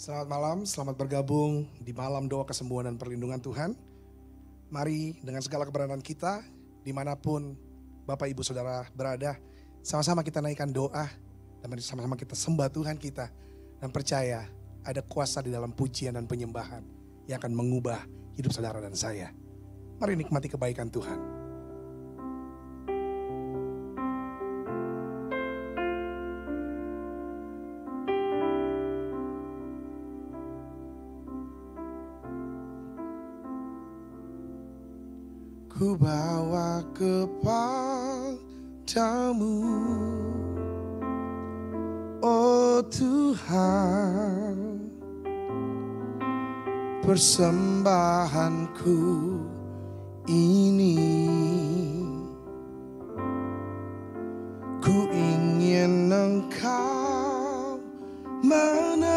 Selamat malam, selamat bergabung di malam doa kesembuhan dan perlindungan Tuhan. Mari dengan segala keberadaan kita, dimanapun Bapak Ibu Saudara berada, sama-sama kita naikkan doa, dan mari sama-sama kita sembah Tuhan kita. Dan percaya ada kuasa di dalam pujian dan penyembahan yang akan mengubah hidup saudara dan saya. Mari nikmati kebaikan Tuhan. Ku bawa kepadamu, oh Tuhan, persembahanku ini. Ku ingin Engkau menerima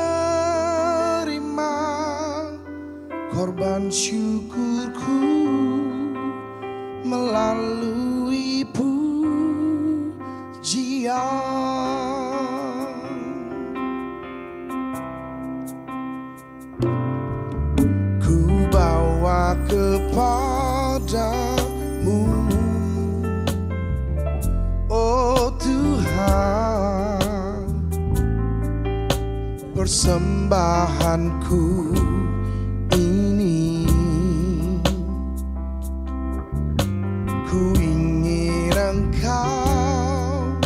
korban syukurku melalui pujian. Ku bawa kepadamu, oh Tuhan, persembahanku ini. Ku ingin Engkau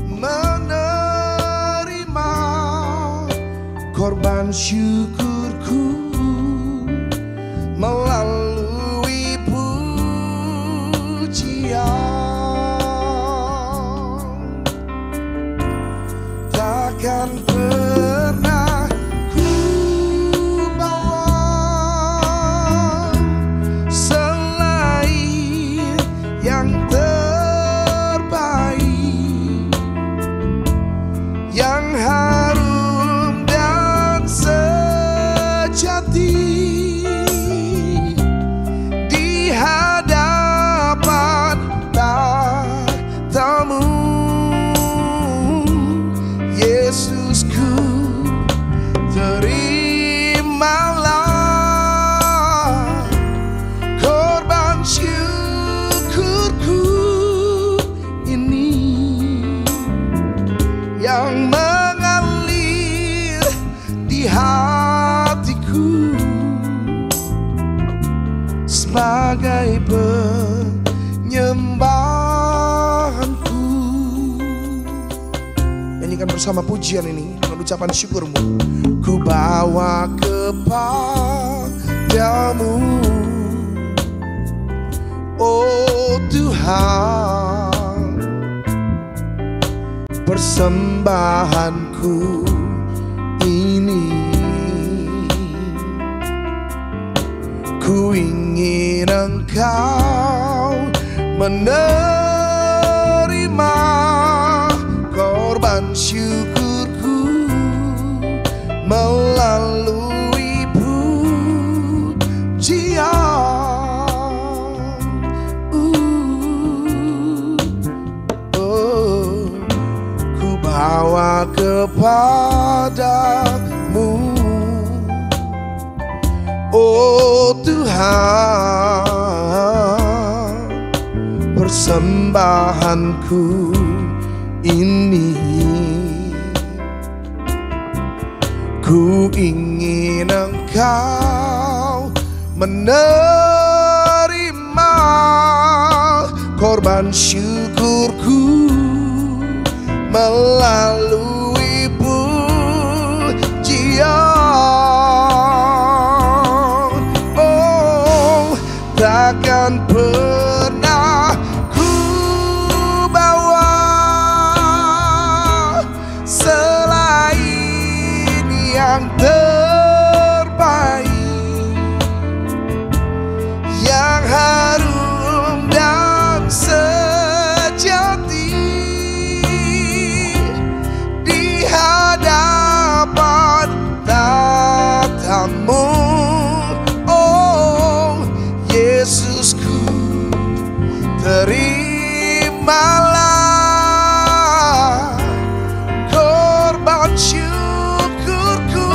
menerima korban syukurku melalui pujian. Takkan pernah ku bawa yang mengalir di hatiku sebagai penyembahanku. Nyanyikan bersama pujian ini dengan ucapan syukurmu. Ku bawa kepadamu, oh Tuhan, persembahanku ini. Ku ingin Engkau menerima korban syukurku melalui pujian. Ku bawa kepadamu, oh Tuhan, persembahanku ini. Ku ingin Engkau menerima korban syukurku melalui pujian. Oh, takkan pernah ku bawa selain yang terbaik, yang harum dan sejati di hadapan tatamu. Oh Yesusku, terimalah korban syukurku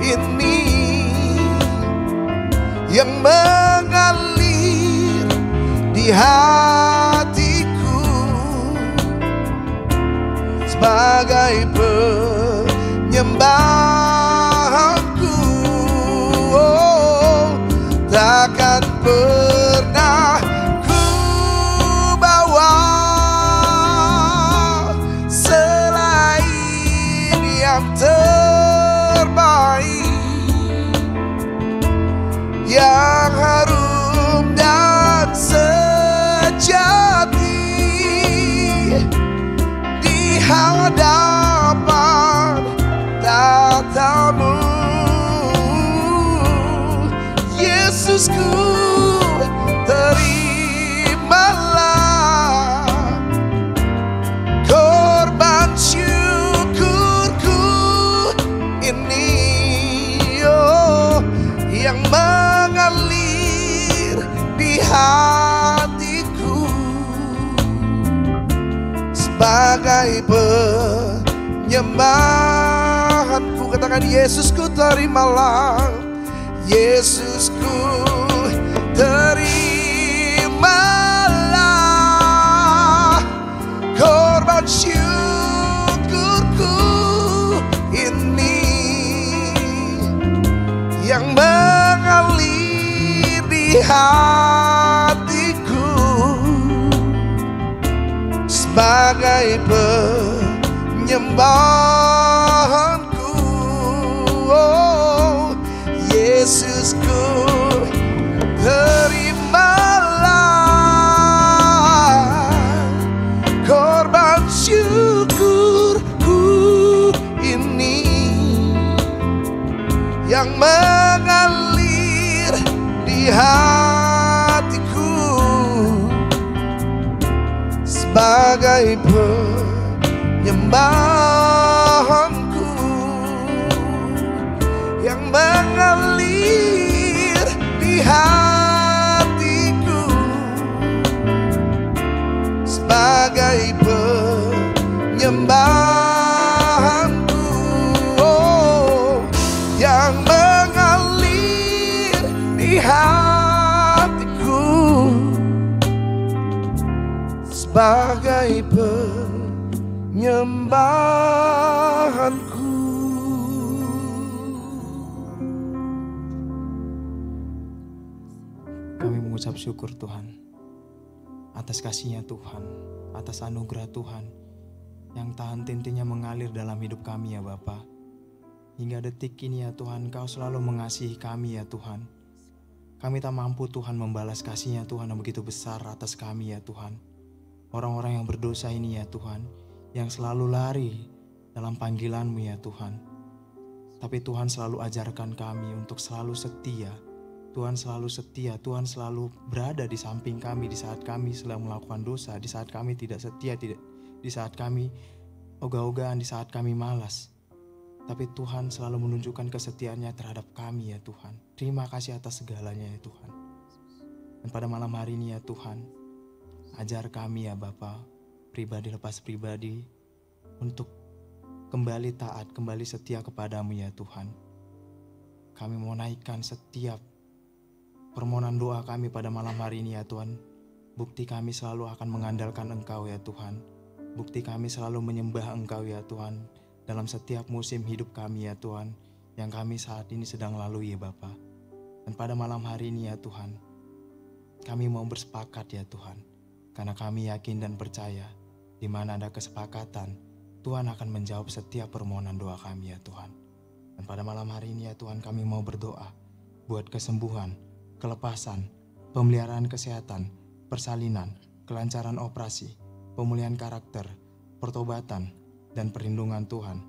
ini yang mengalir di hatiku sebagai penyembahanku. Oh, takkan pernah ku bawa selain yang terbaik, yang harum dan sejati di hadapan tatamu. Yesusku, terimalah korban syukurku ini, oh, yang mengalir di hatiku sebagai penyembahanku. Katakan, Yesusku, terimalah. Yesusku, terimalah korban syukurku ini yang mengalir di hatiku sebagai penyembahanku. Oh Yesusku, terimalah korban syukurku ini yang mengalir di hatiku sebagai penyembahanku, yang mengalir di hatiku sebagai penyembahanku. Oh, yang mengalir di hatiku sebagai penyembahanku. penyembahanku. Kami mengucap syukur Tuhan atas kasih-Nya Tuhan, atas anugerah Tuhan yang tak henti-hentinya mengalir dalam hidup kami ya Bapa. Hingga detik ini ya Tuhan, Kau selalu mengasihi kami ya Tuhan. Kami tak mampu Tuhan membalas kasih-Nya Tuhan yang begitu besar atas kami ya Tuhan. Orang-orang yang berdosa ini ya Tuhan, yang selalu lari dalam panggilan-Mu ya Tuhan. Tapi Tuhan selalu ajarkan kami untuk selalu setia. Tuhan selalu setia, Tuhan selalu berada di samping kami di saat kami sedang melakukan dosa, di saat kami tidak setia, di saat kami ogah-ogahan, di saat kami malas. Tapi Tuhan selalu menunjukkan kesetiaannya terhadap kami ya Tuhan. Terima kasih atas segalanya ya Tuhan. Dan pada malam hari ini ya Tuhan, ajar kami ya Bapa, pribadi lepas pribadi, untuk kembali taat, kembali setia kepadamu ya Tuhan. Kami mau naikkan setiap permohonan doa kami pada malam hari ini ya Tuhan. Bukti kami selalu akan mengandalkan Engkau ya Tuhan. Bukti kami selalu menyembah Engkau ya Tuhan. Dalam setiap musim hidup kami ya Tuhan, yang kami saat ini sedang lalui ya Bapa. Dan pada malam hari ini ya Tuhan, kami mau bersepakat ya Tuhan. Karena kami yakin dan percaya, di mana ada kesepakatan, Tuhan akan menjawab setiap permohonan doa kami ya Tuhan. Dan pada malam hari ini ya Tuhan, kami mau berdoa buat kesembuhan, kelepasan, pemeliharaan kesehatan, persalinan, kelancaran operasi, pemulihan karakter, pertobatan, dan perlindungan Tuhan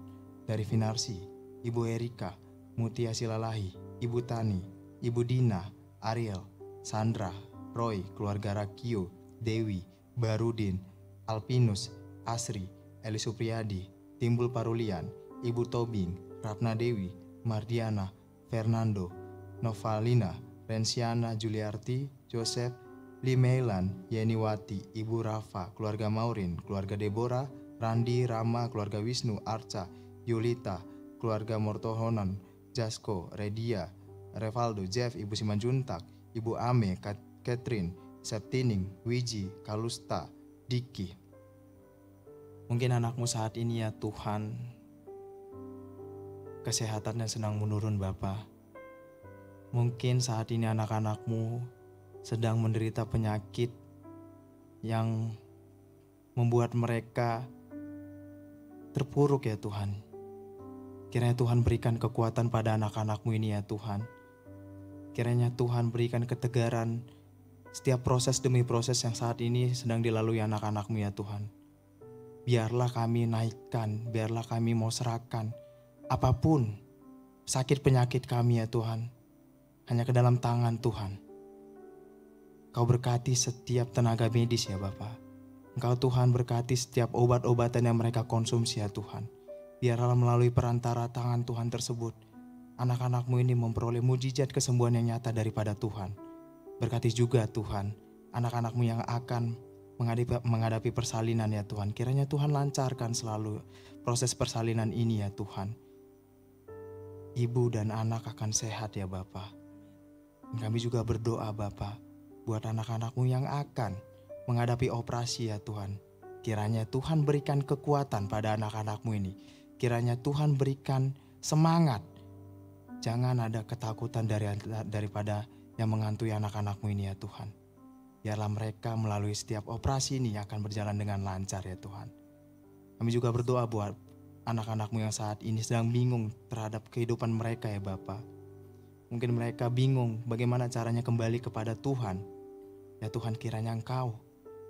dari Vinarsi, Ibu Erika, Mutia Silalahi, Ibu Tani, Ibu Dina, Ariel, Sandra, Roy, keluarga Rakio, Dewi, Barudin, Alpinus, Asri, Eli Supriyadi, Timbul Parulian, Ibu Tobing, Ratna Dewi, Mardiana, Fernando, Novalina, Rensiana, Juliarti, Joseph, Limeilan, Yeniwati, Ibu Rafa, keluarga Maurin, keluarga Deborah, Randi, Rama, keluarga Wisnu, Arca, Yulita, keluarga Mortohonan, Jasko, Redia, Revaldo, Jeff, Ibu Simanjuntak, Ibu Ame, Catherine, Septining, Wiji, Kalusta, Diki. Mungkin anakmu saat ini ya Tuhan, kesehatannya sedang menurun Bapa. Mungkin saat ini anak-anakmu sedang menderita penyakit yang membuat mereka terpuruk ya Tuhan. Kiranya Tuhan berikan kekuatan pada anak-anakmu ini ya Tuhan. Kiranya Tuhan berikan ketegaran setiap proses demi proses yang saat ini sedang dilalui anak-anakmu ya Tuhan. Biarlah kami naikkan, biarlah kami mau serahkan apapun sakit penyakit kami ya Tuhan, hanya ke dalam tangan Tuhan. Kau berkati setiap tenaga medis ya Bapa. Engkau Tuhan berkati setiap obat-obatan yang mereka konsumsi ya Tuhan. Biarlah melalui perantara tangan Tuhan tersebut, anak-anakmu ini memperoleh mujizat kesembuhan yang nyata daripada Tuhan. Berkati juga Tuhan, anak-anakmu yang akan menghadapi persalinan ya Tuhan. Kiranya Tuhan lancarkan selalu proses persalinan ini ya Tuhan. Ibu dan anak akan sehat ya Bapa. Kami juga berdoa Bapa, buat anak-anakmu yang akan menghadapi operasi ya Tuhan. Kiranya Tuhan berikan kekuatan pada anak-anakmu ini. Kiranya Tuhan berikan semangat. Jangan ada ketakutan daripada yang menghantui anak-anakmu ini ya Tuhan. Biarlah mereka melalui setiap operasi ini akan berjalan dengan lancar ya Tuhan. Kami juga berdoa buat anak-anakmu yang saat ini sedang bingung terhadap kehidupan mereka ya Bapa. Mungkin mereka bingung bagaimana caranya kembali kepada Tuhan. Ya Tuhan, kiranya Engkau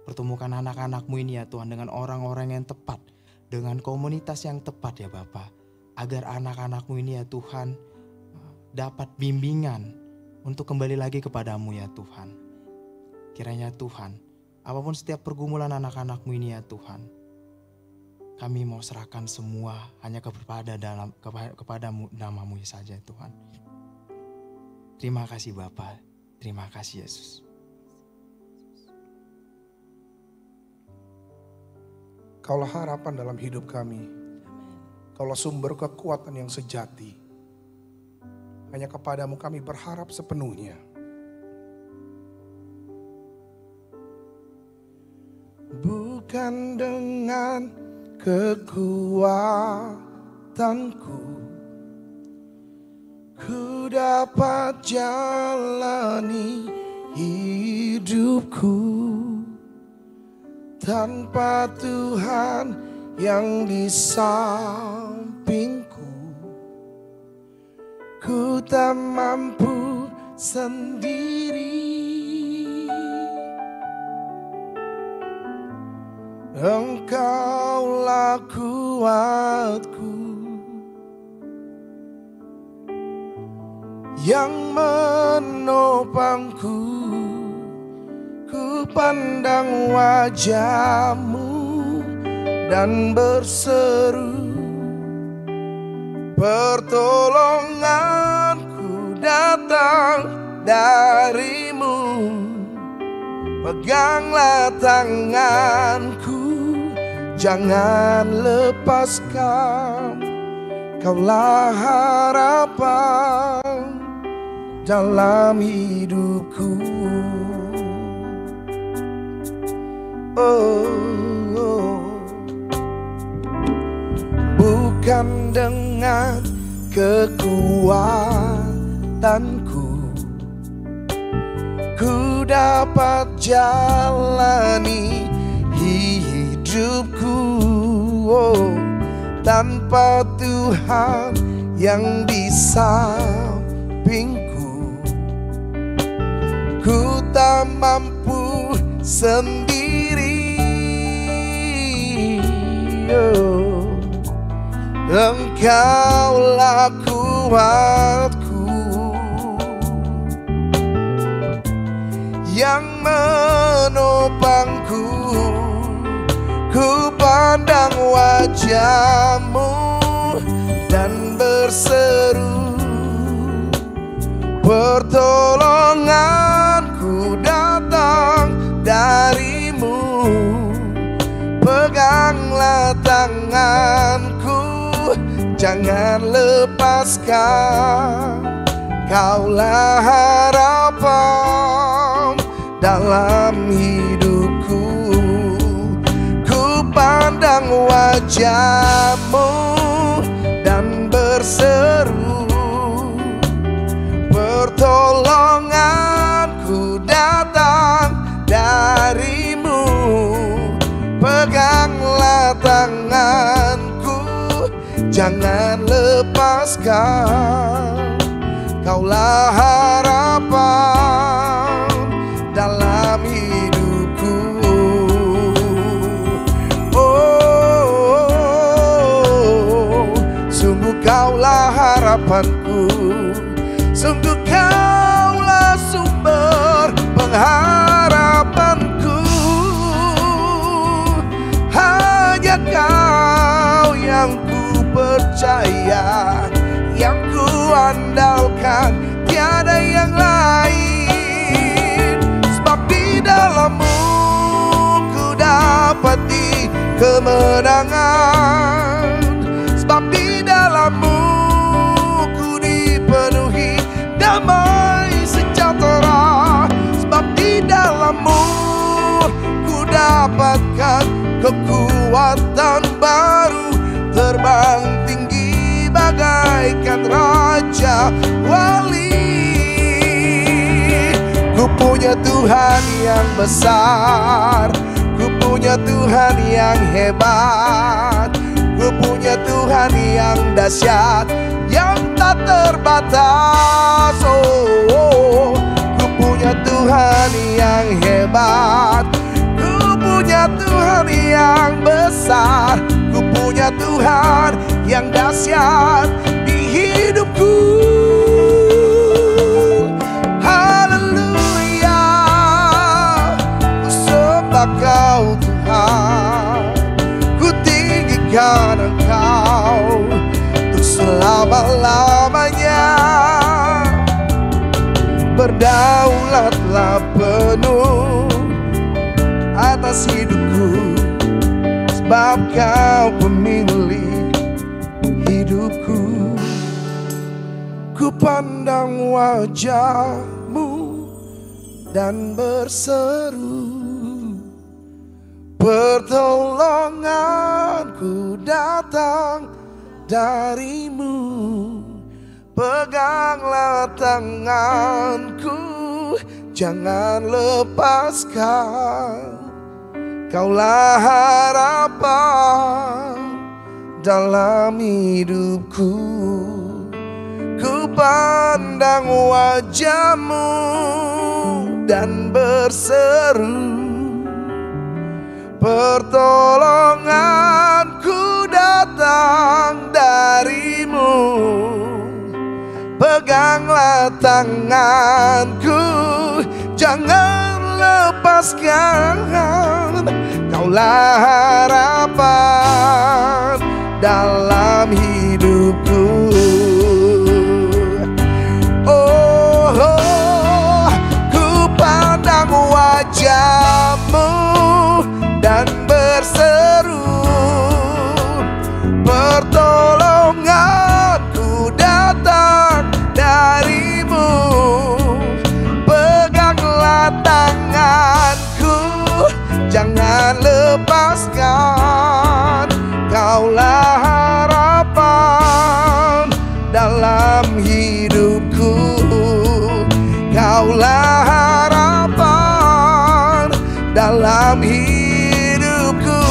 pertemukan anak-anakmu ini ya Tuhan dengan orang-orang yang tepat, dengan komunitas yang tepat ya Bapa. Agar anak-anakmu ini ya Tuhan dapat bimbingan untuk kembali lagi kepadamu ya Tuhan. Kiranya Tuhan, apapun setiap pergumulan anak-anakmu ini ya Tuhan, kami mau serahkan semua hanya kepadamu namamu saja Tuhan. Terima kasih Bapa, terima kasih Yesus. Kaulah harapan dalam hidup kami. Kaulah sumber kekuatan yang sejati. Hanya kepadamu kami berharap sepenuhnya. Bukan dengan kekuatanku. Ku dapat jalani hidupku tanpa Tuhan yang di sampingku. Ku tak mampu sendiri. Engkaulah kuatku yang menopangku. Ku pandang wajah-Mu dan berseru, pertolonganku datang dari-Mu. Peganglah tanganku, jangan lepaskan. Kaulah harapan dalam hidupku. Bukan dengan kekuatanku ku dapat jalani hidupku, tanpa Tuhan yang di sampingku. Ku tak mampu sendiri. Engkaulah kuatku yang menopangku. Ku pandang wajah-Mu dan berseru, pertolonganku datang dari-Mu. Peganglah tanganku, jangan lepaskan. Kaulah harapan dalam hidupku. Ku pandang wajah-Mu dan berseru, pertolonganku datang dari-Mu. Peganglah tanganku, jangan lepaskan. Kaulah harapan dalam hidupku. Sungguh Kaulah harapanku, sungguh Kaulah sumber pengharapanku. Hanya Kau yang ku percaya, yang ku andalkan, tiada yang lain. Sebab di dalam-Mu ku dapati kemenangan. Sebab di dalam-Mu ku dipenuhi damai sejahtera. Sebab di dalam-Mu ku dapatkan kekuatan baru, terbang tinggi bagaikan raja wali. Ku punya Tuhan yang besar, ku punya Tuhan yang hebat, ku punya Tuhan yang dahsyat, yang tak terbatas. Ku punya Tuhan yang hebat, ku punya Tuhan yang besar, ku punya Tuhan yang dahsyat di hidupku. Haleluya, ku sembah Kau Tuhan, ku tinggikan Engkau untuk selama-lamanya. Berdaulatlah penuh atas hidupku, sebab Kau pemilik hidupku. Ku pandang wajah-Mu dan berseru, pertolonganku datang darimu. Peganglah tanganku, jangan lepaskan. Kaulah harapan dalam hidupku. Ku pandang wajah-Mu dan berseru, pertolonganku datang darimu. Peganglah tanganku, jangan lepaskan. Kaulah harapan dalam hidupku. Oh, ku pandang wajah-Mu dan berseru, pertolonganku datang darimu. Peganglah tanganku, jangan lepaskan. Kaulah harapan dalam hidupku. Kaulah harapan dalam hidupku.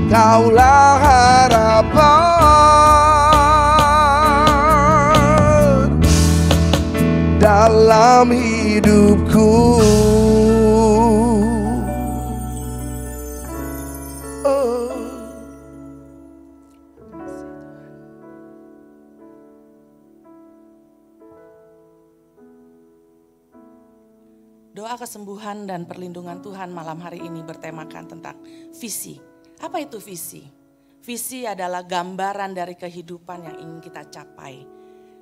Kaulah harapan dalam hidupku. Doa kesembuhan dan perlindungan Tuhan malam hari ini bertemakan tentang visi. Apa itu visi? Visi adalah gambaran dari kehidupan yang ingin kita capai.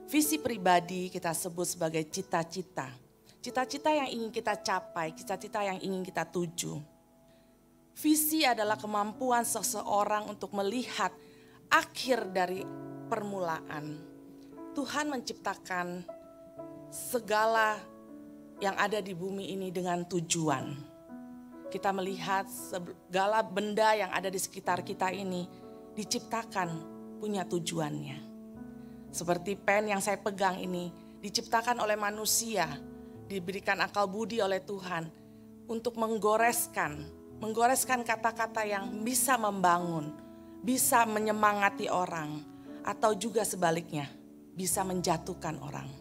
Visi pribadi kita sebut sebagai cita-cita. Cita-cita yang ingin kita capai, cita-cita yang ingin kita tuju. Visi adalah kemampuan seseorang untuk melihat akhir dari permulaan. Tuhan menciptakan segala yang ada di bumi ini dengan tujuan. Kita melihat segala benda yang ada di sekitar kita ini diciptakan punya tujuannya. Seperti pen yang saya pegang ini diciptakan oleh manusia, diberikan akal budi oleh Tuhan untuk menggoreskan kata-kata yang bisa membangun, bisa menyemangati orang, atau juga sebaliknya bisa menjatuhkan orang.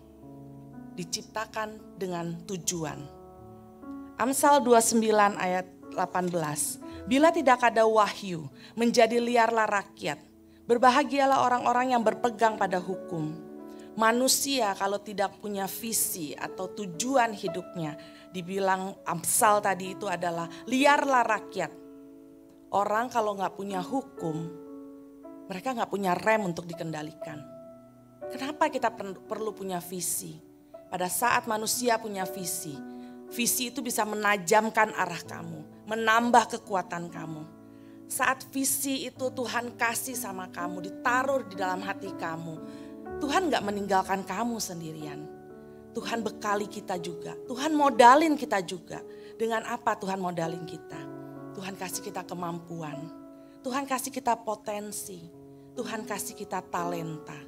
Diciptakan dengan tujuan. Amsal 29 ayat 18. Bila tidak ada wahyu, menjadi liarlah rakyat. Berbahagialah orang-orang yang berpegang pada hukum. Manusia kalau tidak punya visi atau tujuan hidupnya, dibilang Amsal tadi itu adalah liarlah rakyat. Orang kalau nggak punya hukum, mereka nggak punya rem untuk dikendalikan. Kenapa kita perlu punya visi? Pada saat manusia punya visi, visi itu bisa menajamkan arah kamu, menambah kekuatan kamu. Saat visi itu Tuhan kasih sama kamu, ditaruh di dalam hati kamu, Tuhan gak meninggalkan kamu sendirian. Tuhan bekali kita juga, Tuhan modalin kita juga. Dengan apa Tuhan modalin kita? Tuhan kasih kita kemampuan, Tuhan kasih kita potensi, Tuhan kasih kita talenta.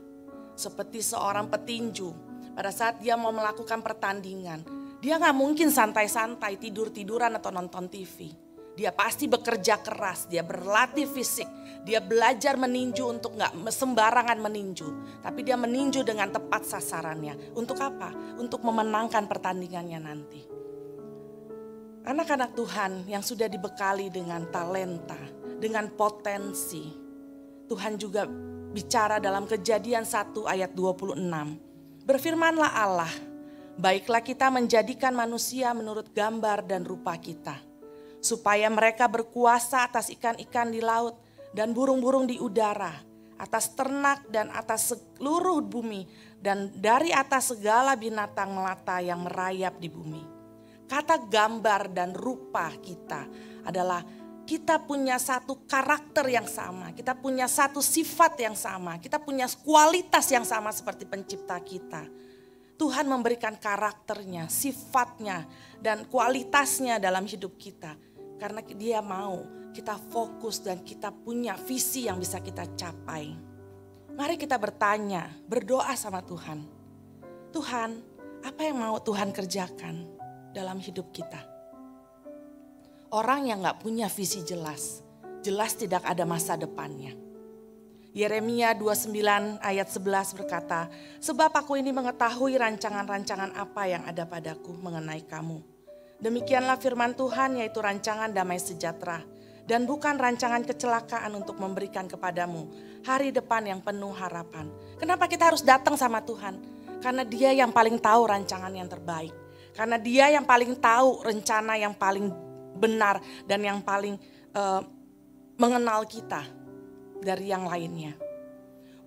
Seperti seorang petinju. Pada saat dia mau melakukan pertandingan, dia gak mungkin santai-santai tidur-tiduran atau nonton TV. Dia pasti bekerja keras, dia berlatih fisik, dia belajar meninju untuk gak sembarangan meninju. Tapi dia meninju dengan tepat sasarannya. Untuk apa? Untuk memenangkan pertandingannya nanti. Anak-anak Tuhan yang sudah dibekali dengan talenta, dengan potensi. Tuhan juga bicara dalam Kejadian 1 ayat 26. Berfirmanlah Allah, baiklah kita menjadikan manusia menurut gambar dan rupa kita. Supaya mereka berkuasa atas ikan-ikan di laut dan burung-burung di udara. Atas ternak dan atas seluruh bumi. Dan dari atas segala binatang melata yang merayap di bumi. Kata gambar dan rupa kita adalah kita punya satu karakter yang sama, kita punya satu sifat yang sama, kita punya kualitas yang sama seperti pencipta kita. Tuhan memberikan karakternya, sifatnya, dan kualitasnya dalam hidup kita. Karena Dia mau kita fokus dan kita punya visi yang bisa kita capai. Mari kita bertanya, berdoa sama Tuhan. Tuhan, apa yang mau Tuhan kerjakan dalam hidup kita? Orang yang gak punya visi jelas tidak ada masa depannya. Yeremia 29 ayat 11 berkata, sebab aku ini mengetahui rancangan-rancangan apa yang ada padaku mengenai kamu. Demikianlah firman Tuhan, yaitu rancangan damai sejahtera dan bukan rancangan kecelakaan untuk memberikan kepadamu hari depan yang penuh harapan. Kenapa kita harus datang sama Tuhan? Karena Dia yang paling tahu rancangan yang terbaik. Karena Dia yang paling tahu rencana yang paling benar dan yang paling mengenal kita dari yang lainnya.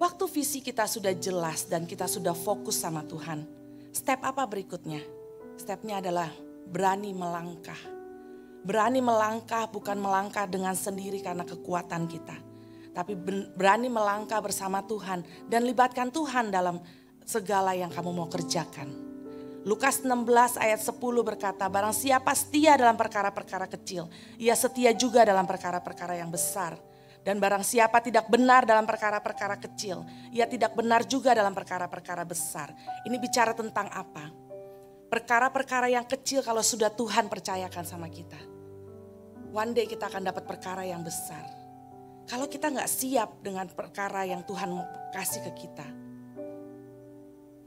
Waktu visi kita sudah jelas dan kita sudah fokus sama Tuhan, step apa berikutnya? Stepnya adalah berani melangkah. Berani melangkah bukan melangkah dengan sendiri karena kekuatan kita. Tapi berani melangkah bersama Tuhan dan libatkan Tuhan dalam segala yang kamu mau kerjakan. Lukas 16 ayat 10 berkata, barang siapa setia dalam perkara-perkara kecil, ia setia juga dalam perkara-perkara yang besar. Dan barang siapa tidak benar dalam perkara-perkara kecil, ia tidak benar juga dalam perkara-perkara besar. Ini bicara tentang apa? Perkara-perkara yang kecil kalau sudah Tuhan percayakan sama kita. One day kita akan dapat perkara yang besar. Kalau kita gak siap dengan perkara yang Tuhan kasih ke kita,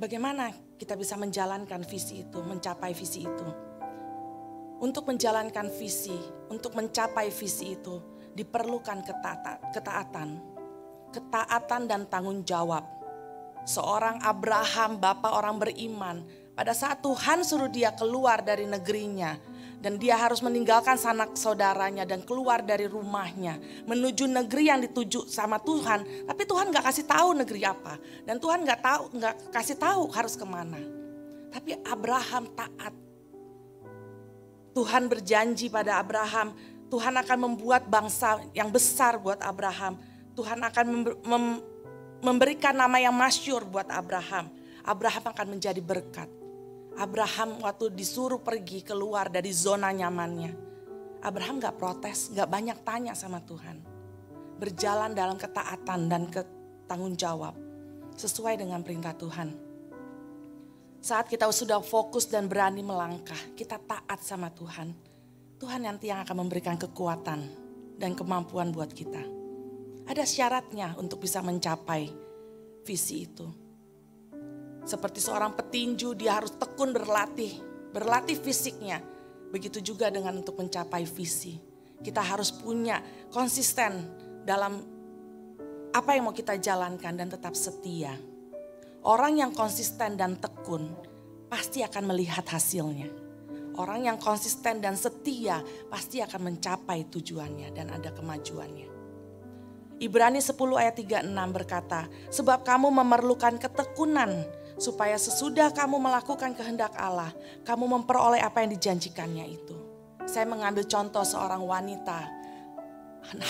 bagaimana kita bisa menjalankan visi itu, mencapai visi itu? Untuk menjalankan visi, untuk mencapai visi itu, diperlukan ketaatan dan tanggung jawab. Seorang Abraham, bapa orang beriman, pada saat Tuhan suruh dia keluar dari negerinya, dan dia harus meninggalkan sanak saudaranya dan keluar dari rumahnya, menuju negeri yang dituju sama Tuhan, tapi Tuhan gak kasih tahu negeri apa, dan Tuhan gak kasih tahu harus kemana. Tapi Abraham taat. Tuhan berjanji pada Abraham, Tuhan akan membuat bangsa yang besar buat Abraham. Tuhan akan memberikan nama yang masyhur buat Abraham. Abraham akan menjadi berkat. Abraham waktu disuruh pergi keluar dari zona nyamannya, Abraham gak protes, gak banyak tanya sama Tuhan. Berjalan dalam ketaatan dan tanggung jawab sesuai dengan perintah Tuhan. Saat kita sudah fokus dan berani melangkah, kita taat sama Tuhan. Tuhan nanti yang akan memberikan kekuatan dan kemampuan buat kita. Ada syaratnya untuk bisa mencapai visi itu. Seperti seorang petinju, dia harus tekun berlatih fisiknya. Begitu juga dengan untuk mencapai visi. Kita harus punya konsisten dalam apa yang mau kita jalankan dan tetap setia. Orang yang konsisten dan tekun pasti akan melihat hasilnya. Orang yang konsisten dan setia pasti akan mencapai tujuannya dan ada kemajuannya. Ibrani 10 ayat 36 berkata, sebab kamu memerlukan ketekunan supaya sesudah kamu melakukan kehendak Allah, kamu memperoleh apa yang dijanjikannya itu. Saya mengambil contoh seorang wanita,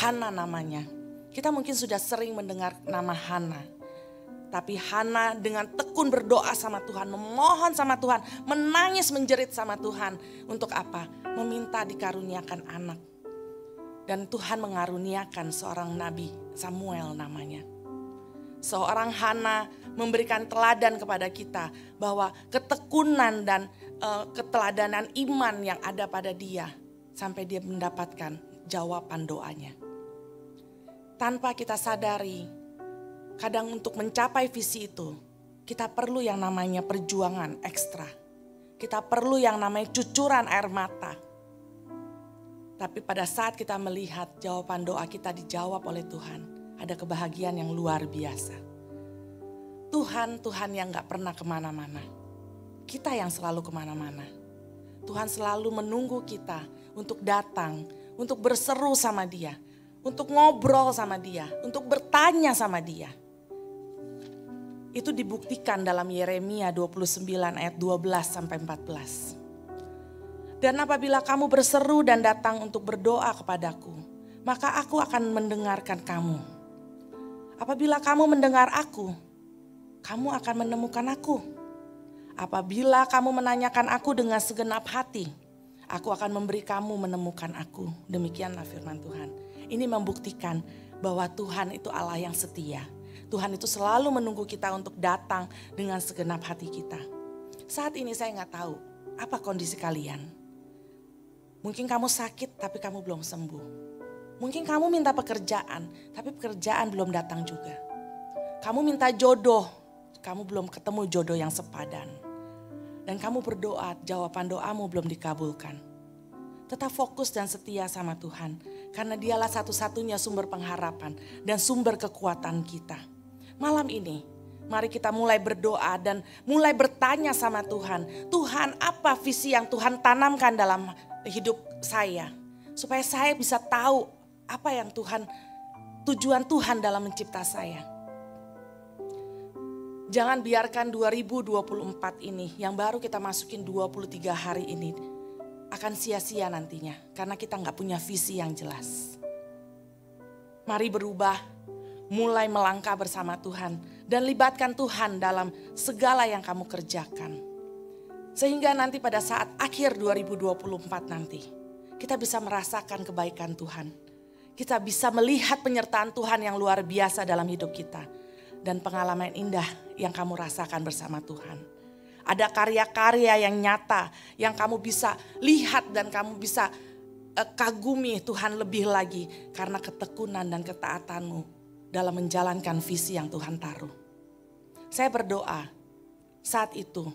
Hana namanya. Kita mungkin sudah sering mendengar nama Hana. Tapi Hana dengan tekun berdoa sama Tuhan, memohon sama Tuhan, menangis menjerit sama Tuhan. Untuk apa? Meminta dikaruniakan anak. Dan Tuhan mengaruniakan seorang nabi, Samuel namanya. Seorang Hana memberikan teladan kepada kita bahwa ketekunan dan keteladanan iman yang ada pada dia. Sampai dia mendapatkan jawaban doanya. Tanpa kita sadari, kadang untuk mencapai visi itu, kita perlu yang namanya perjuangan ekstra. Kita perlu yang namanya cucuran air mata. Tapi pada saat kita melihat jawaban doa kita dijawab oleh Tuhan, ada kebahagiaan yang luar biasa. Tuhan yang gak pernah kemana-mana. Kita yang selalu kemana-mana. Tuhan selalu menunggu kita untuk datang, untuk berseru sama Dia, untuk ngobrol sama Dia, untuk bertanya sama Dia. Itu dibuktikan dalam Yeremia 29 ayat 12 sampai 14. Dan apabila kamu berseru dan datang untuk berdoa kepadaku, maka aku akan mendengarkan kamu. Apabila kamu mendengar aku, kamu akan menemukan aku. Apabila kamu menanyakan aku dengan segenap hati, Aku akan memberi kamu menemukan aku. Demikianlah firman Tuhan. Ini membuktikan bahwa Tuhan itu Allah yang setia. Tuhan itu selalu menunggu kita untuk datang dengan segenap hati kita. Saat ini saya nggak tahu apa kondisi kalian. Mungkin kamu sakit tapi kamu belum sembuh. Mungkin kamu minta pekerjaan tapi pekerjaan belum datang juga. Kamu minta jodoh, kamu belum ketemu jodoh yang sepadan. Dan kamu berdoa, jawaban doamu belum dikabulkan. Tetap fokus dan setia sama Tuhan. Karena dialah satu-satunya sumber pengharapan dan sumber kekuatan kita. Malam ini, mari kita mulai berdoa dan mulai bertanya sama Tuhan. Tuhan, apa visi yang Tuhan tanamkan dalam hidup saya? Supaya saya bisa tahu apa yang tujuan Tuhan dalam mencipta saya. Jangan biarkan 2024 ini yang baru kita masukin 23 hari ini akan sia-sia nantinya. Karena kita gak punya visi yang jelas. Mari berubah, mulai melangkah bersama Tuhan. Dan libatkan Tuhan dalam segala yang kamu kerjakan. Sehingga nanti pada saat akhir 2024 nanti kita bisa merasakan kebaikan Tuhan. Kita bisa melihat penyertaan Tuhan yang luar biasa dalam hidup kita. Dan pengalaman indah yang kamu rasakan bersama Tuhan. Ada karya-karya yang nyata yang kamu bisa lihat dan kamu bisa kagumi Tuhan lebih lagi. Karena ketekunan dan ketaatanmu dalam menjalankan visi yang Tuhan taruh. Saya berdoa saat itu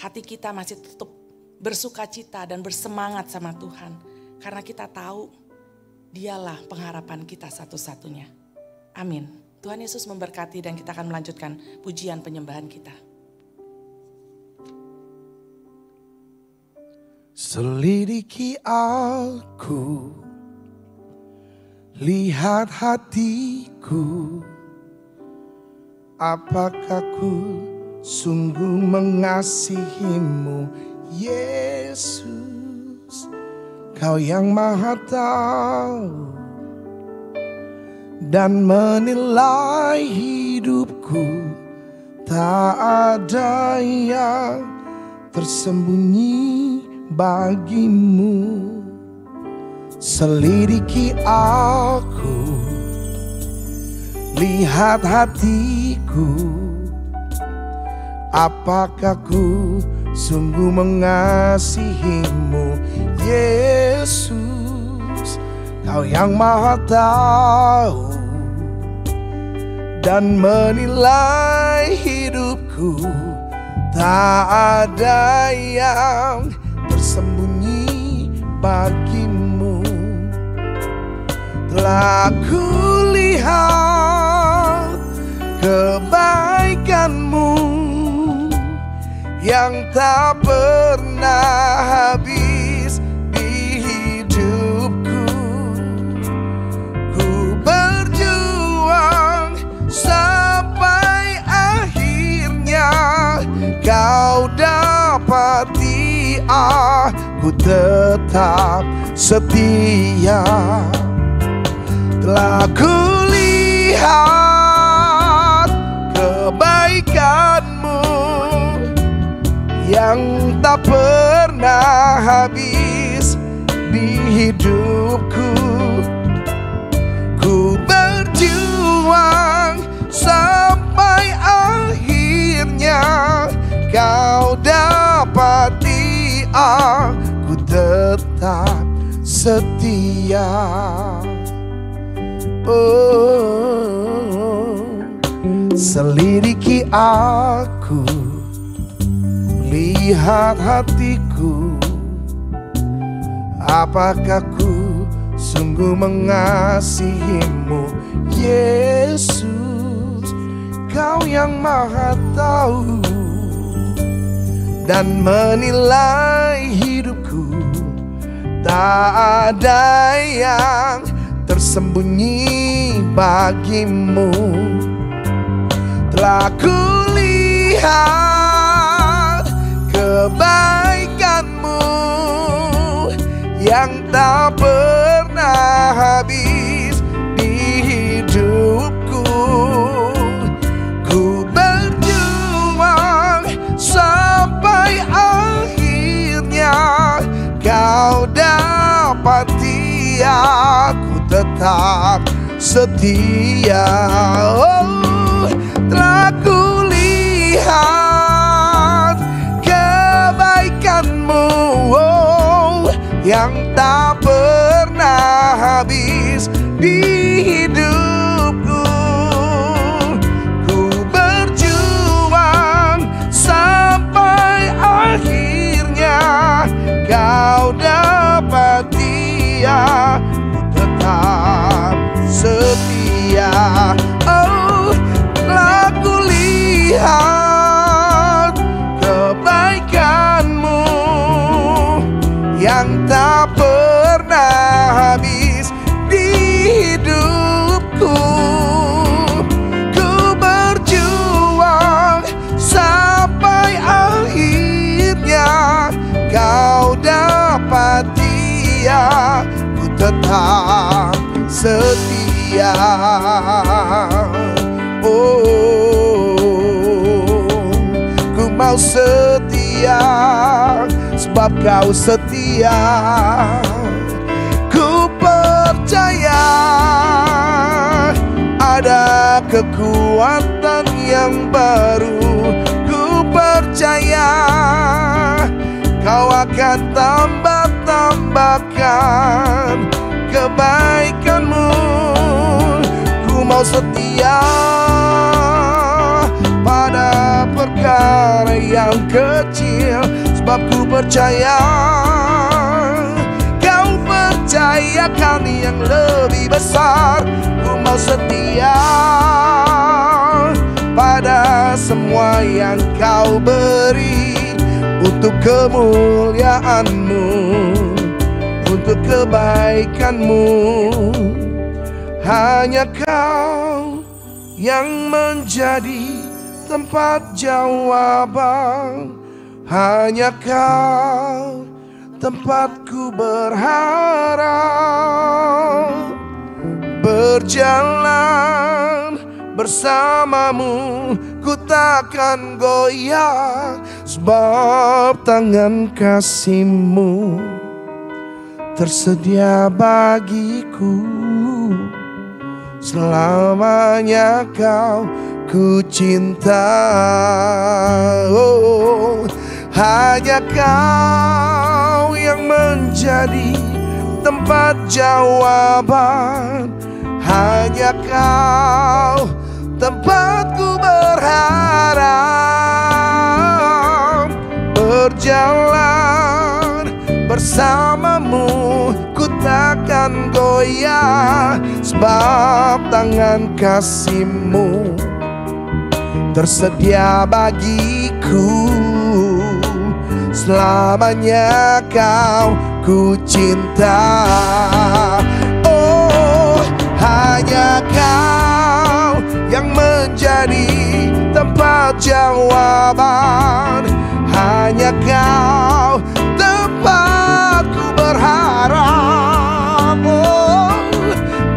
hati kita masih tetap bersuka cita dan bersemangat sama Tuhan. Karena kita tahu dialah pengharapan kita satu-satunya. Amin. Tuhan Yesus memberkati dan kita akan melanjutkan pujian penyembahan kita. Selidiki aku, lihat hatiku, apakah ku sungguh mengasihimu, Yesus, Kau yang Maha Tahu dan menilai hidupku. Tak ada yang tersembunyi bagimu. Selidiki aku, lihat hatiku, apakah ku sungguh mengasihimu, Yesus, Kau yang Maha Tahu dan menilai hidupku. Tak ada yang tersembunyi bagimu. Telah kulihat kebaikanmu yang tak pernah habis di hidupku. Ku berjuang sampai akhirnya Kau dapati aku tetap setia. Telah kulihat kebaikanmu yang tak pernah habis di hidupku. Ku berjuang sampai akhirnya Kau dapati aku tetap setia. Oh, selidiki aku, lihat hatiku, apakah ku sungguh mengasihimu, Yesus, Kau yang Maha Tahu dan menilai hidupku. Tak ada yang tersembunyi bagimu. Telah kulihat kebaikanmu yang tak pernah habis di hidupku. Ku berjuang sampai akhirnya Kau setia. Oh, telah kulihat kebaikan-Mu, oh, yang tak pernah habis di hidupku. Ku berjuang sampai akhirnya Kau dapat Dia, ku tetap setia. Oh, telah kulihat kebaikan-Mu yang tak pernah habis di hidupku. Ku berjuang sampai akhirnya Kau dapat Dia, ku tetap setia. Oh, ku mau setia sebab Kau setia. Ku percaya ada kekuatan yang baru. Ku percaya Kau akan tambahkan kebaikan-Mu. Ku mau setia pada perkara yang kecil, sebab ku percaya Kau percayakan yang lebih besar. Ku mau setia pada semua yang Kau beri, untuk kemuliaan-Mu, untuk kebaikan-Mu. Hanya Kau yang menjadi tempat jawaban. Hanya Kau tempatku berharap. Berjalan bersama-Mu, ku takkan goyah, sebab tangan kasih-Mu tersedia bagiku. Selamanya Kau ku cinta. Oh, hanya Kau yang menjadi tempat jawaban. Hanya Kau tempatku berharap. Berjalan bersama-Mu, ku takkan goyah, sebab tangan kasih-Mu tersedia bagiku. Selamanya Kau ku cinta. Oh, hanya Kau yang menjadi tempat jawaban. Hanya Kau tempatku berharap. Oh,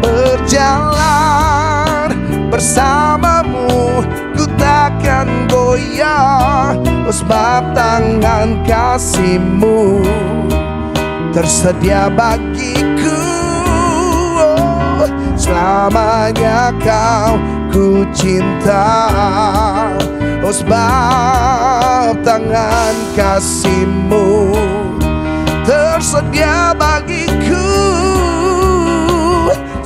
berjalan bersama-Mu, ku takkan goyah, sebab tangan kasih-Mu tersedia bagiku. Oh, selamanya Kau ku cinta. Oh, sebab tangan kasih-Mu tersedia bagiku.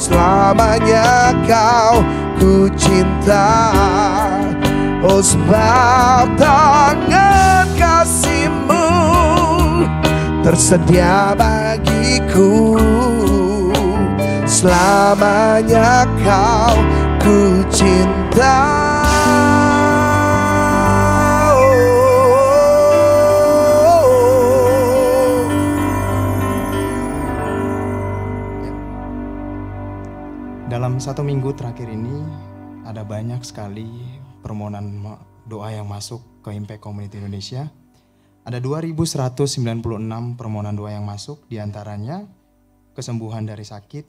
Selamanya Kau ku cinta. Oh, sebab tangan kasih-Mu tersedia bagiku. Selamanya Kau ku cinta. Dalam 1 minggu terakhir ini ada banyak sekali permohonan doa yang masuk ke Impact Community Indonesia. Ada 2.196 permohonan doa yang masuk, diantaranya kesembuhan dari sakit,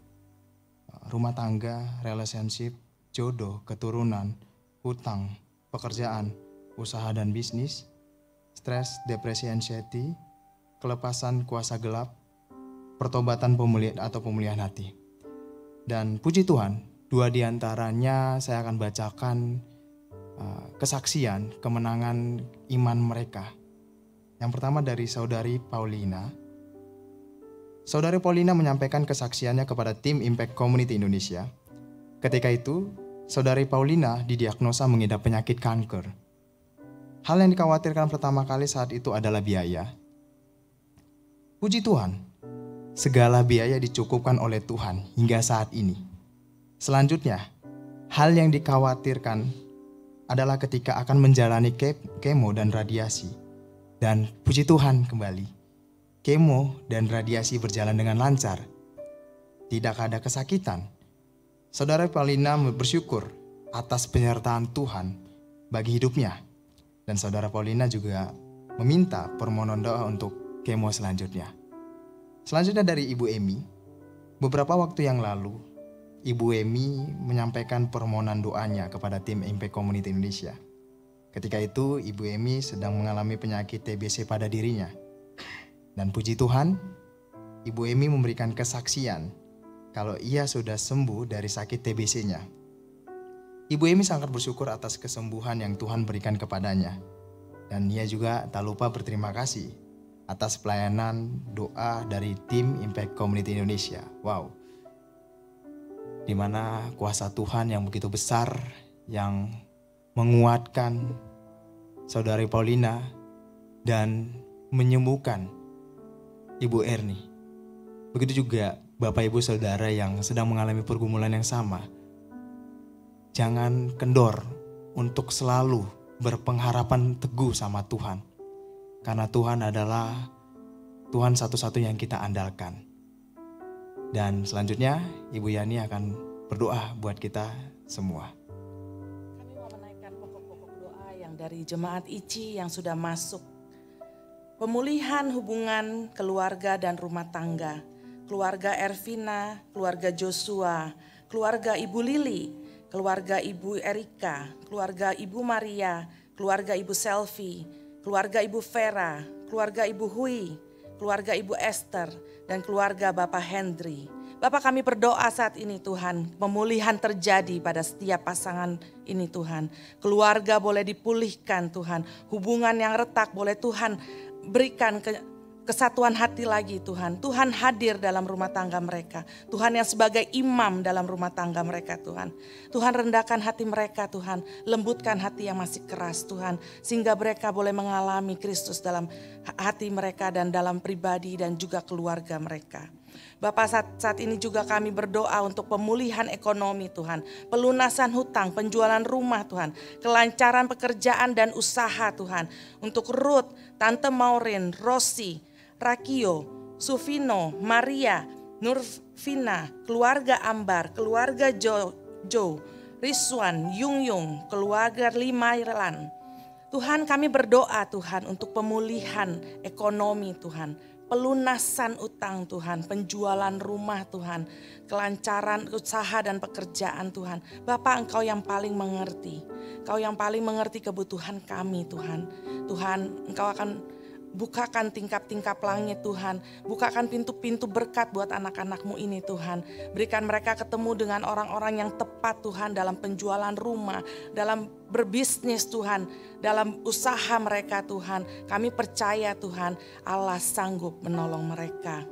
rumah tangga, relationship, jodoh, keturunan, hutang, pekerjaan, usaha dan bisnis, stres, depresi, anxiety, kelepasan kuasa gelap, pertobatan pemulihan hati. Dan puji Tuhan, 2 di antaranya saya akan bacakan kesaksian kemenangan iman mereka. Yang pertama dari Saudari Paulina. Saudari Paulina menyampaikan kesaksiannya kepada tim Impact Community Indonesia. Ketika itu, Saudari Paulina didiagnosa mengidap penyakit kanker. Hal yang dikhawatirkan pertama kali saat itu adalah biaya. Puji Tuhan, segala biaya dicukupkan oleh Tuhan hingga saat ini. Selanjutnya, hal yang dikhawatirkan adalah ketika akan menjalani kemo dan radiasi. Dan puji Tuhan kembali, kemo dan radiasi berjalan dengan lancar. Tidak ada kesakitan. Saudara Paulina bersyukur atas penyertaan Tuhan bagi hidupnya. Dan Saudara Paulina juga meminta permohonan doa untuk kemo selanjutnya. Selanjutnya dari Ibu Emi. Beberapa waktu yang lalu, Ibu Emi menyampaikan permohonan doanya kepada tim Impact Community Indonesia. Ketika itu, Ibu Emi sedang mengalami penyakit TBC pada dirinya. Dan puji Tuhan, Ibu Emi memberikan kesaksian kalau ia sudah sembuh dari sakit TBC-nya. Ibu Emi sangat bersyukur atas kesembuhan yang Tuhan berikan kepadanya. Dan ia juga tak lupa berterima kasih atas pelayanan doa dari tim Impact Community Indonesia. Wow. Di mana kuasa Tuhan yang begitu besar yang menguatkan Saudari Paulina dan menyembuhkan Ibu Erni. Begitu juga Bapak Ibu Saudara yang sedang mengalami pergumulan yang sama. Jangan kendor untuk selalu berpengharapan teguh sama Tuhan. Karena Tuhan adalah Tuhan satu-satunya yang kita andalkan. Dan selanjutnya Ibu Yani akan berdoa buat kita semua. Kami mau menaikkan pokok-pokok doa yang dari jemaat ICI yang sudah masuk. Pemulihan hubungan keluarga dan rumah tangga. Keluarga Ervina, keluarga Joshua, keluarga Ibu Lili, keluarga Ibu Erika, keluarga Ibu Maria, keluarga Ibu Selvi, keluarga Ibu Vera, keluarga Ibu Hui, keluarga Ibu Esther, dan keluarga Bapak Hendri. Bapak, kami berdoa saat ini Tuhan, pemulihan terjadi pada setiap pasangan ini Tuhan. Keluarga boleh dipulihkan Tuhan, hubungan yang retak boleh Tuhan berikan kesatuan hati lagi Tuhan. Tuhan hadir dalam rumah tangga mereka. Tuhan yang sebagai imam dalam rumah tangga mereka Tuhan. Tuhan rendahkan hati mereka Tuhan. Lembutkan hati yang masih keras Tuhan. Sehingga mereka boleh mengalami Kristus dalam hati mereka dan dalam pribadi dan juga keluarga mereka. Bapak, saat ini juga kami berdoa untuk pemulihan ekonomi Tuhan. Pelunasan hutang, penjualan rumah Tuhan. Kelancaran pekerjaan dan usaha Tuhan. Untuk Ruth, Tante Maureen, Rosi, Rakio, Sufino, Maria, Nurvina, keluarga Ambar, keluarga Jo, Rizwan, Yung, keluarga Limailan. Tuhan, kami berdoa Tuhan untuk pemulihan ekonomi Tuhan. Pelunasan utang Tuhan, penjualan rumah Tuhan, kelancaran usaha dan pekerjaan Tuhan. Bapak, Engkau yang paling mengerti. Engkau yang paling mengerti kebutuhan kami Tuhan. Tuhan, Engkau akan bukakan tingkap-tingkap langit Tuhan. Bukakan pintu-pintu berkat buat anak-anak-Mu ini Tuhan. Berikan mereka ketemu dengan orang-orang yang tepat Tuhan dalam penjualan rumah, dalam berbisnis Tuhan, dalam usaha mereka Tuhan. Kami percaya Tuhan Allah sanggup menolong mereka.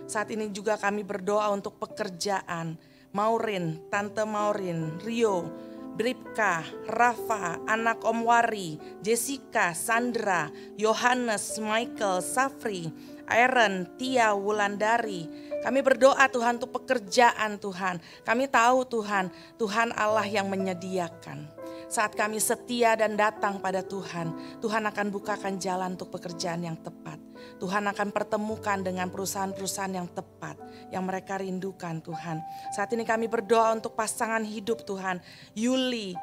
Saat ini juga kami berdoa untuk pekerjaan. Maureen, Tante Maureen, Rio, Bripka, Rafa, anak Om Wari, Jessica, Sandra, Yohanes, Michael, Safri, Aaron, Tia, Wulandari. Kami berdoa Tuhan untuk pekerjaan Tuhan. Kami tahu Tuhan, Tuhan Allah yang menyediakan. Saat kami setia dan datang pada Tuhan, Tuhan akan bukakan jalan untuk pekerjaan yang tepat. Tuhan akan pertemukan dengan perusahaan-perusahaan yang tepat, yang mereka rindukan Tuhan. Saat ini kami berdoa untuk pasangan hidup Tuhan, Yuli,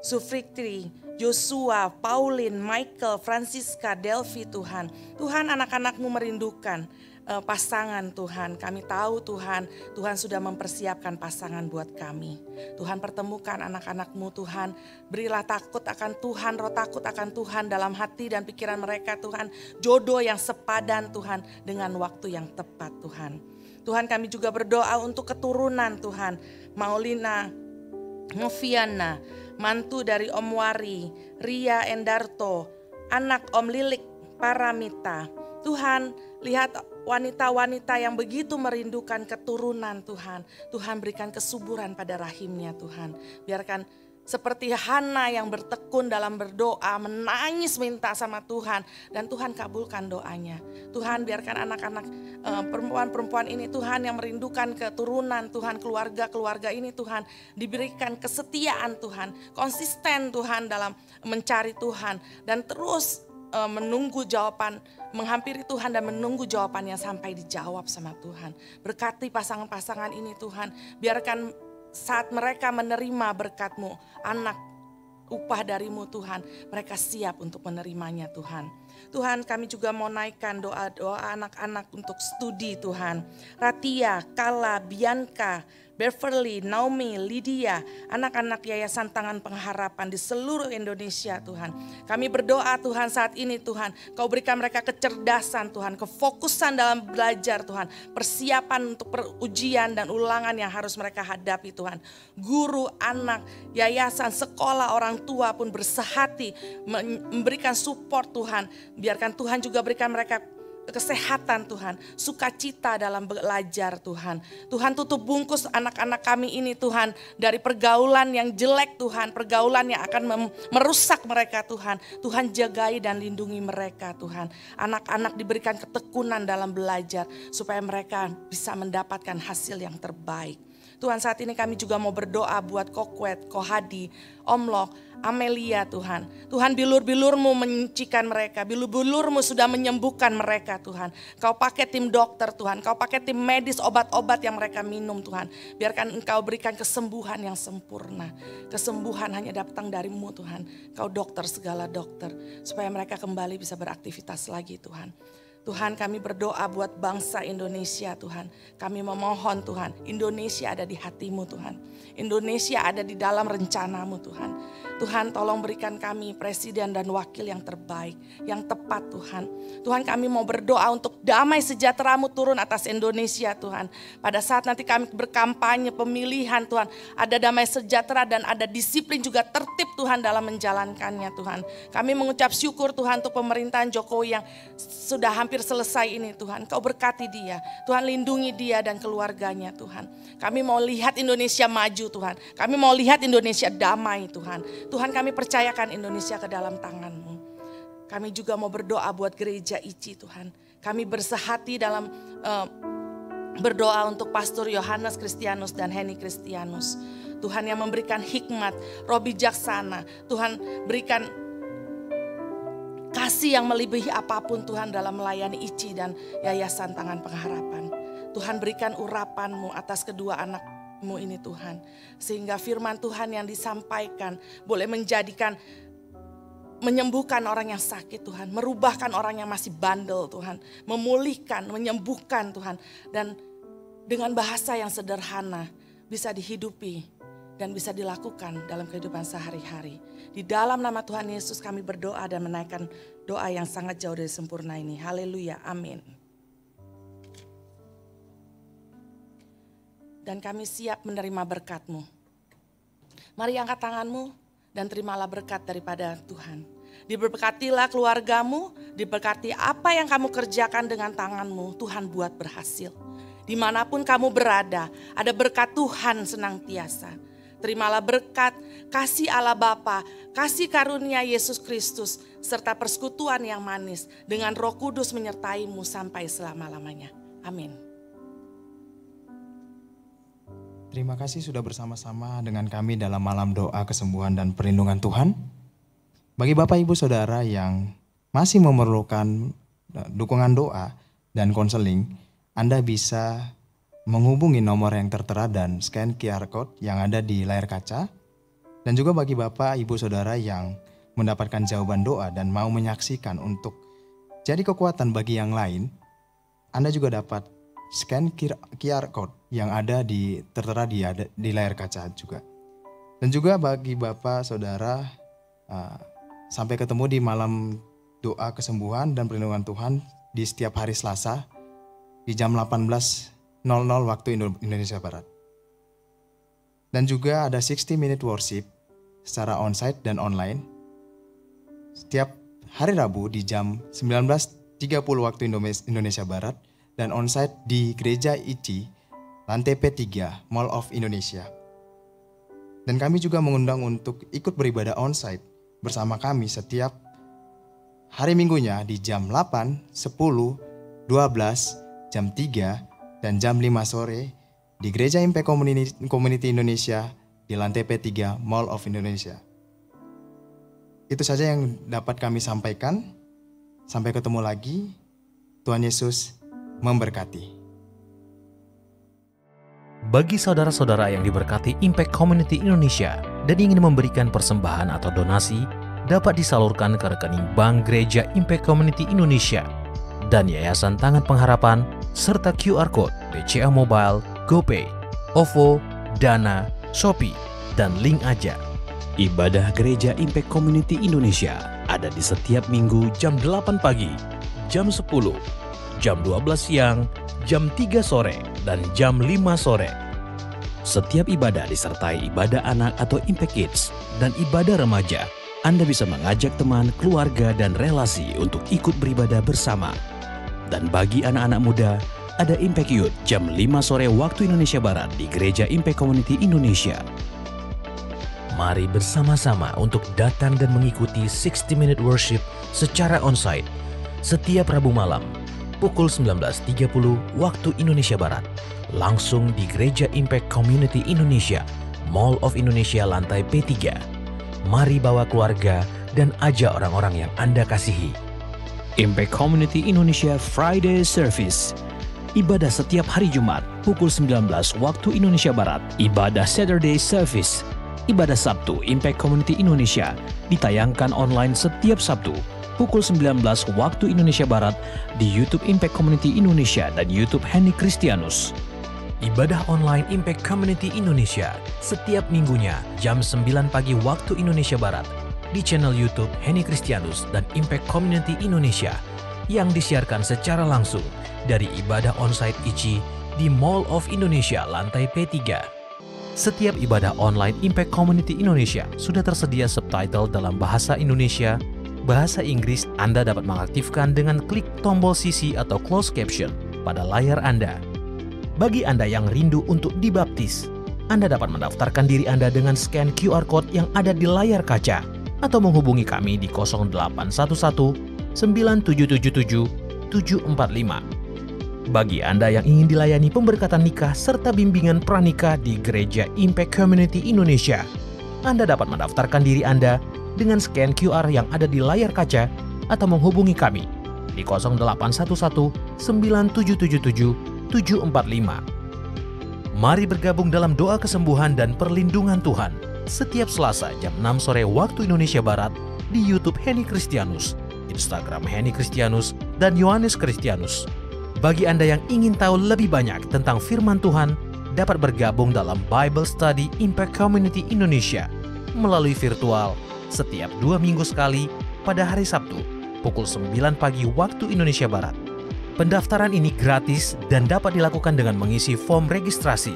Sufrikri, Joshua, Pauline, Michael, Francisca, Delvi Tuhan. Tuhan, anak-anak-Mu merindukan pasangan Tuhan. Kami tahu Tuhan, Tuhan sudah mempersiapkan pasangan buat kami. Tuhan, pertemukan anak-anak-Mu Tuhan. Berilah takut akan Tuhan, roh takut akan Tuhan dalam hati dan pikiran mereka Tuhan. Jodoh yang sepadan Tuhan dengan waktu yang tepat Tuhan. Tuhan, kami juga berdoa untuk keturunan Tuhan. Maulina, Noviana, mantu dari Om Wari, Ria Endarto, anak Om Lilik, Paramita. Tuhan, lihat wanita-wanita yang begitu merindukan keturunan Tuhan. Tuhan berikan kesuburan pada rahimnya Tuhan. Biarkan seperti Hana yang bertekun dalam berdoa, menangis minta sama Tuhan. Dan Tuhan kabulkan doanya. Tuhan biarkan anak-anak perempuan-perempuan ini Tuhan yang merindukan keturunan Tuhan. Keluarga-keluarga ini Tuhan diberikan kesetiaan Tuhan. Konsisten Tuhan dalam mencari Tuhan. Dan terus menunggu jawaban, menghampiri Tuhan dan menunggu jawabannya sampai dijawab sama Tuhan. Berkati pasangan-pasangan ini Tuhan. Biarkan saat mereka menerima berkat-Mu, anak upah dari-Mu Tuhan, mereka siap untuk menerimanya Tuhan. Tuhan, kami juga mau naikkan doa-doa anak-anak untuk studi Tuhan. Ratia, Kala, Bianca, Beverly, Naomi, Lydia, anak-anak Yayasan Tangan Pengharapan di seluruh Indonesia Tuhan. Kami berdoa Tuhan saat ini Tuhan, Kau berikan mereka kecerdasan Tuhan, kefokusan dalam belajar Tuhan, persiapan untuk ujian dan ulangan yang harus mereka hadapi Tuhan. Guru, anak, yayasan, sekolah, orang tua pun bersehati memberikan support Tuhan. Biarkan Tuhan juga berikan mereka kesehatan Tuhan, sukacita dalam belajar Tuhan. Tuhan tutup bungkus anak-anak kami ini Tuhan dari pergaulan yang jelek Tuhan, pergaulan yang akan merusak mereka Tuhan. Tuhan jagai dan lindungi mereka Tuhan. Anak-anak diberikan ketekunan dalam belajar supaya mereka bisa mendapatkan hasil yang terbaik. Tuhan saat ini kami juga mau berdoa buat Kokwet, Kohadi, Om Lok, Amelia Tuhan. Tuhan bilur-bilur-Mu menyucikan mereka. Bilur-bilur-Mu sudah menyembuhkan mereka Tuhan. Kau pakai tim dokter Tuhan. Kau pakai tim medis obat-obat yang mereka minum Tuhan. Biarkan Engkau berikan kesembuhan yang sempurna. Kesembuhan hanya datang dari-Mu Tuhan. Kau dokter segala dokter. Supaya mereka kembali bisa beraktivitas lagi Tuhan. Tuhan kami berdoa buat bangsa Indonesia Tuhan. Kami memohon Tuhan, Indonesia ada di hati-Mu Tuhan. Indonesia ada di dalam rencana-Mu Tuhan. Tuhan tolong berikan kami presiden dan wakil yang terbaik, yang tepat Tuhan. Tuhan kami mau berdoa untuk damai sejahtera-Mu turun atas Indonesia Tuhan. Pada saat nanti kami berkampanye pemilihan Tuhan, ada damai sejahtera dan ada disiplin juga tertib Tuhan dalam menjalankannya Tuhan. Kami mengucap syukur Tuhan untuk pemerintahan Jokowi yang sudah hampir selesai ini Tuhan. Kau berkati dia, Tuhan lindungi dia dan keluarganya Tuhan. Kami mau lihat Indonesia maju Tuhan. Kami mau lihat Indonesia damai Tuhan. Tuhan kami percayakan Indonesia ke dalam tangan-Mu. Kami juga mau berdoa buat gereja ICI Tuhan. Kami bersehati dalam berdoa untuk Pastor Yohanes Kristianus dan Henny Kristianus. Tuhan yang memberikan hikmat, roh bijaksana. Tuhan berikan kasih yang melebihi apapun Tuhan dalam melayani ICI dan Yayasan Tangan Pengharapan. Tuhan berikan urapan-Mu atas kedua anak-Mu ini Tuhan. Sehingga firman Tuhan yang disampaikan boleh menyembuhkan orang yang sakit Tuhan. Merubahkan orang yang masih bandel Tuhan. Memulihkan, menyembuhkan Tuhan. Dan dengan bahasa yang sederhana bisa dihidupi dan bisa dilakukan dalam kehidupan sehari-hari. Di dalam nama Tuhan Yesus kami berdoa dan menaikkan doa yang sangat jauh dari sempurna ini. Haleluya, amin. Dan kami siap menerima berkat-Mu. Mari angkat tangan-Mu dan terimalah berkat daripada Tuhan. Diberkatilah keluarga-Mu, diberkati apa yang kamu kerjakan dengan tangan-Mu, Tuhan buat berhasil. Dimanapun kamu berada, ada berkat Tuhan senantiasa. Terimalah berkat, kasih Allah Bapa, kasih karunia Yesus Kristus, serta persekutuan yang manis dengan Roh Kudus menyertai-Mu sampai selama-lamanya. Amin. Terima kasih sudah bersama-sama dengan kami dalam malam doa kesembuhan dan perlindungan Tuhan. Bagi Bapak Ibu Saudara yang masih memerlukan dukungan doa dan konseling, Anda bisa menghubungi nomor yang tertera dan scan QR Code yang ada di layar kaca. Dan juga bagi Bapak Ibu Saudara yang mendapatkan jawaban doa dan mau menyaksikan untuk jadi kekuatan bagi yang lain, Anda juga dapat scan QR Code yang ada tertera di layar kaca juga. Dan juga bagi Bapak Saudara, sampai ketemu di malam doa kesembuhan dan perlindungan Tuhan di setiap hari Selasa di jam 18.00 waktu Indonesia Barat. Dan juga ada 60 minute worship secara onsite dan online setiap hari Rabu di jam 19.30 waktu Indonesia Barat dan onsite di Gereja ICI lantai P3 Mall of Indonesia. Dan kami juga mengundang untuk ikut beribadah onsite bersama kami setiap hari Minggunya di jam 8, 10, 12, jam 3, dan jam 5 sore di Gereja Impact Community Indonesia di lantai P3 Mall of Indonesia. Itu saja yang dapat kami sampaikan. Sampai ketemu lagi. Tuhan Yesus memberkati. Bagi saudara-saudara yang diberkati Impact Community Indonesia dan ingin memberikan persembahan atau donasi, dapat disalurkan ke rekening Bank Gereja Impact Community Indonesia dan Yayasan Tangan Pengharapan serta QR Code BCA Mobile, GoPay, OVO, Dana, Shopee, dan link aja. Ibadah Gereja Impact Community Indonesia ada di setiap minggu jam 8 pagi, jam 10, jam 12 siang, jam 3 sore, dan jam 5 sore. Setiap ibadah disertai ibadah anak atau Impact Kids dan ibadah remaja. Anda bisa mengajak teman, keluarga, dan relasi untuk ikut beribadah bersama. Dan bagi anak-anak muda, ada Impact Youth jam 5 sore waktu Indonesia Barat di Gereja Impact Community Indonesia. Mari bersama-sama untuk datang dan mengikuti 60 Minute Worship secara onsite setiap Rabu malam pukul 19.30 waktu Indonesia Barat, langsung di Gereja Impact Community Indonesia, Mall of Indonesia lantai P3. Mari bawa keluarga dan ajak orang-orang yang Anda kasihi. Impact Community Indonesia Friday Service. Ibadah setiap hari Jumat pukul 19 waktu Indonesia Barat. Ibadah Saturday Service. Ibadah Sabtu Impact Community Indonesia ditayangkan online setiap Sabtu pukul 19 waktu Indonesia Barat di YouTube Impact Community Indonesia dan YouTube Henny Kristianus. Ibadah online Impact Community Indonesia setiap minggunya jam 9 pagi waktu Indonesia Barat di channel YouTube Henny Kristianus dan Impact Community Indonesia yang disiarkan secara langsung dari ibadah onsite ICI di Mall of Indonesia lantai P3. Setiap ibadah online Impact Community Indonesia sudah tersedia subtitle dalam bahasa Indonesia, bahasa Inggris. Anda dapat mengaktifkan dengan klik tombol CC atau closed caption pada layar Anda. Bagi Anda yang rindu untuk dibaptis, Anda dapat mendaftarkan diri Anda dengan scan QR Code yang ada di layar kaca atau menghubungi kami di 0811 9777 745. Bagi Anda yang ingin dilayani pemberkatan nikah serta bimbingan pranikah di Gereja Impact Community Indonesia, Anda dapat mendaftarkan diri Anda dengan scan QR yang ada di layar kaca atau menghubungi kami di 0811 9777 745. Mari bergabung dalam doa kesembuhan dan perlindungan Tuhan setiap Selasa jam 6 sore waktu Indonesia Barat di YouTube Henny Kristianus, Instagram Henny Kristianus, dan Yohanes Kristianus. Bagi Anda yang ingin tahu lebih banyak tentang firman Tuhan, dapat bergabung dalam Bible Study Impact Community Indonesia melalui virtual setiap 2 minggu sekali pada hari Sabtu pukul 9 pagi waktu Indonesia Barat. Pendaftaran ini gratis dan dapat dilakukan dengan mengisi form registrasi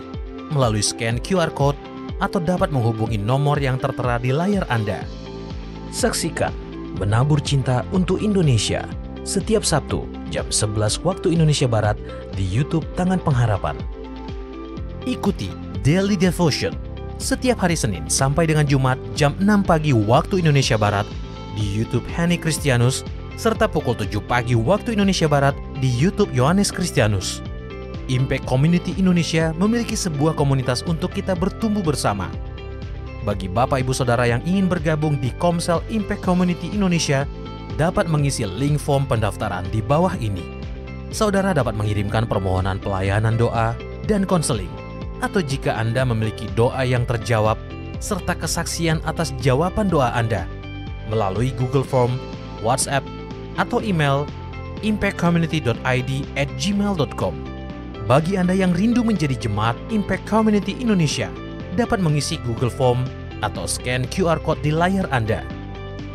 melalui scan QR Code atau dapat menghubungi nomor yang tertera di layar Anda. Saksikan Menabur Cinta untuk Indonesia setiap Sabtu jam 11 waktu Indonesia Barat di YouTube Tangan Pengharapan. Ikuti Daily Devotion setiap hari Senin sampai dengan Jumat jam 6 pagi waktu Indonesia Barat di YouTube Henny Kristianus serta pukul 7 pagi waktu Indonesia Barat di YouTube Yohanes Kristianus. Impact Community Indonesia memiliki sebuah komunitas untuk kita bertumbuh bersama. Bagi Bapak Ibu Saudara yang ingin bergabung di Komsel Impact Community Indonesia, dapat mengisi link form pendaftaran di bawah ini. Saudara dapat mengirimkan permohonan pelayanan doa dan konseling, atau jika Anda memiliki doa yang terjawab, serta kesaksian atas jawaban doa Anda, melalui Google Form, WhatsApp, atau email impactcommunity.id@gmail.com. Bagi Anda yang rindu menjadi jemaat Impact Community Indonesia, dapat mengisi Google Form atau scan QR Code di layar Anda.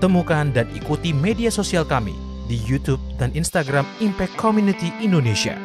Temukan dan ikuti media sosial kami di YouTube dan Instagram Impact Community Indonesia.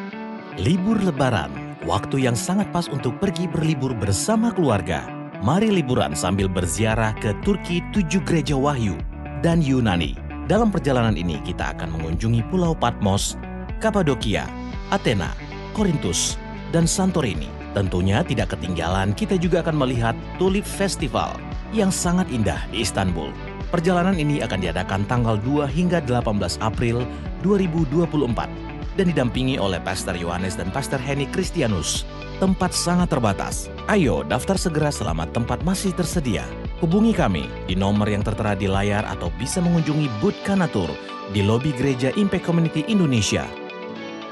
Libur Lebaran, waktu yang sangat pas untuk pergi berlibur bersama keluarga. Mari liburan sambil berziarah ke Turki 7 gereja wahyu dan Yunani. Dalam perjalanan ini kita akan mengunjungi Pulau Patmos, Kapadokia, Athena, Korintus, dan Santorini. Tentunya tidak ketinggalan kita juga akan melihat Tulip Festival yang sangat indah di Istanbul. Perjalanan ini akan diadakan tanggal 2 hingga 18 April 2024 dan didampingi oleh Pastor Yohanes dan Pastor Henny Christianus. Tempat sangat terbatas. Ayo daftar segera selama tempat masih tersedia. Hubungi kami di nomor yang tertera di layar atau bisa mengunjungi booth Kanatur di lobi Gereja Impact Community Indonesia.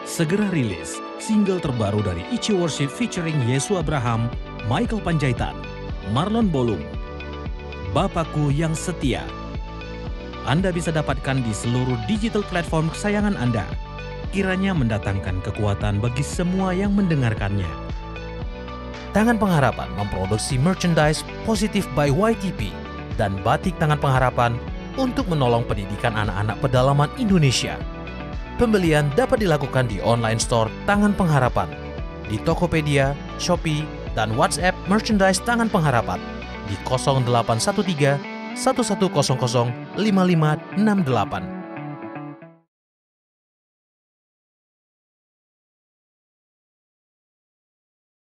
Segera rilis single terbaru dari Ichi Worship featuring Yesu Abraham, Michael Panjaitan, Marlon Bolung, Bapakku yang Setia. Anda bisa dapatkan di seluruh digital platform kesayangan Anda. Kiranya mendatangkan kekuatan bagi semua yang mendengarkannya. Tangan Pengharapan memproduksi merchandise Positive by YTP dan batik Tangan Pengharapan untuk menolong pendidikan anak-anak pedalaman Indonesia. Pembelian dapat dilakukan di online store Tangan Pengharapan, di Tokopedia, Shopee, dan WhatsApp merchandise Tangan Pengharapan di 0813 1100 5568.